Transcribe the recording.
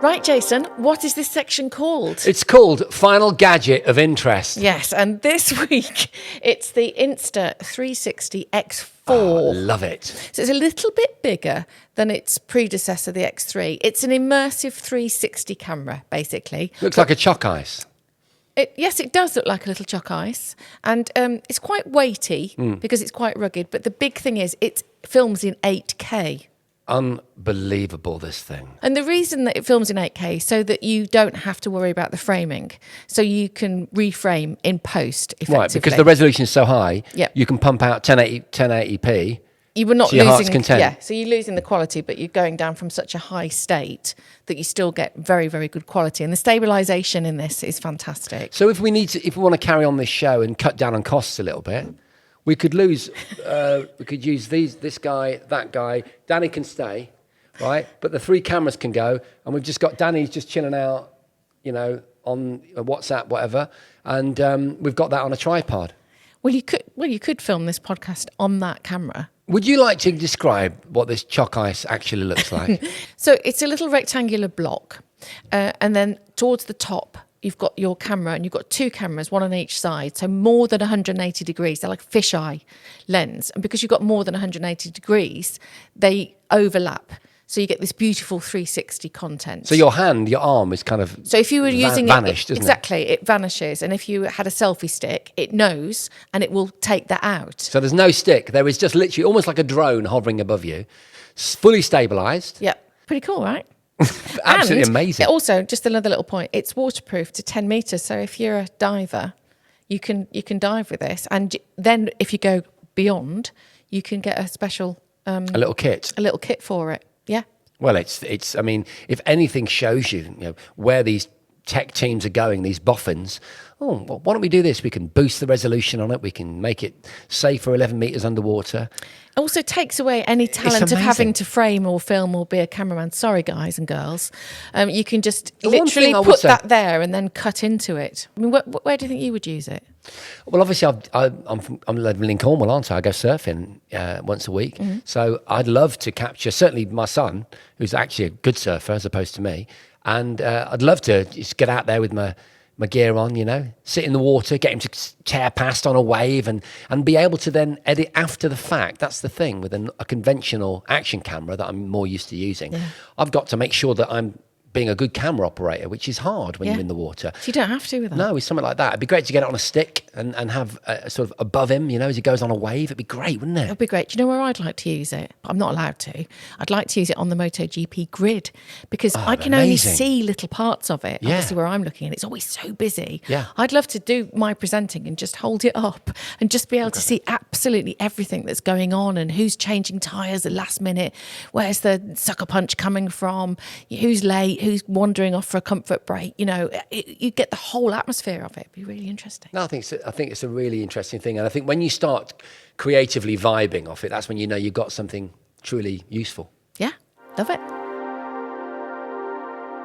Right, Jason, what is this section called? It's called Final Gadget of Interest. Yes, and this week it's the Insta 360 X4. Oh, love it. So it's a little bit bigger than its predecessor, the X3. It's an immersive 360 camera, basically. Looks like a chalk ice. Yes, it does look like a little chalk ice. And it's quite weighty because it's quite rugged. But the big thing is it films in 8K. Unbelievable, this thing. And the reason that it films in 8K is so that you don't have to worry about the framing. So you can reframe in post effectively. Right, because the resolution is so high, Yep. you can pump out 1080p. You were not to your heart's losing, content. yeah. So you're losing the quality, but you're going down from such a high state that you still get very, very good quality. And the stabilisation in this is fantastic. So if we want to carry on this show and cut down on costs a little bit, we could use this guy, that guy. Danny can stay, right? But the 3 cameras can go, and we've just got Danny's just chilling out, on a WhatsApp, whatever, and we've got that on a tripod. Well, you could film this podcast on that camera. Would you like to describe what this chalk ice actually looks like? So it's a little rectangular block, and then towards the top, you've got your camera, and you've got 2 cameras, one on each side, so more than 180 degrees. They're like fisheye lens. And because you've got more than 180 degrees, they overlap. So you get this beautiful 360 content. So your arm is kind of so if you were using vanished, isn't exactly, it vanishes. And if you had a selfie stick, it knows, and it will take that out. So there's no stick. There is just literally almost like a drone hovering above you, fully stabilised. Yep. Pretty cool, right? Absolutely And amazing. Also, just another little point, it's waterproof to 10 metres. So if you're a diver, you can dive with this. And then if you go beyond, you can get a special... a little kit. A little kit for it, yeah. Well, it's. I mean, if anything shows you, where these tech teams are going, these boffins. Oh, well, why don't we do this? We can boost the resolution on it. We can make it safe for 11 meters underwater. Also takes away any talent of amazing. having to frame or film or be a cameraman. Sorry, guys and girls. You can just The one literally thing I would put say- that there and then cut into it. I mean, where do you think you would use it? Well, obviously, I'm living in Cornwall, aren't I? I go surfing once a week. Mm-hmm. So I'd love to capture, certainly my son, who's actually a good surfer as opposed to me. And I'd love to just get out there with my gear on, sit in the water, get him to tear past on a wave and be able to then edit after the fact. That's the thing with a conventional action camera that I'm more used to using. Yeah. I've got to make sure that I'm being a good camera operator, which is hard when you're in the water. So you don't have to with that. No, with something like that. It'd be great to get it on a stick and have sort of above him, as he goes on a wave. It'd be great, wouldn't it? It'd be great. Do you know where I'd like to use it? I'm not allowed to. I'd like to use it on the MotoGP grid because I can only see little parts of it. Yeah. Obviously where I'm looking, and it's always so busy. Yeah. I'd love to do my presenting and just hold it up and just be able to see absolutely everything that's going on and who's changing tyres at last minute, where's the sucker punch coming from, who's late, who's wandering off for a comfort break. You get the whole atmosphere of it. It'd be really interesting. No, I think it's a really interesting thing. And I think when you start creatively vibing off it, that's when you've got something truly useful. Yeah, love it.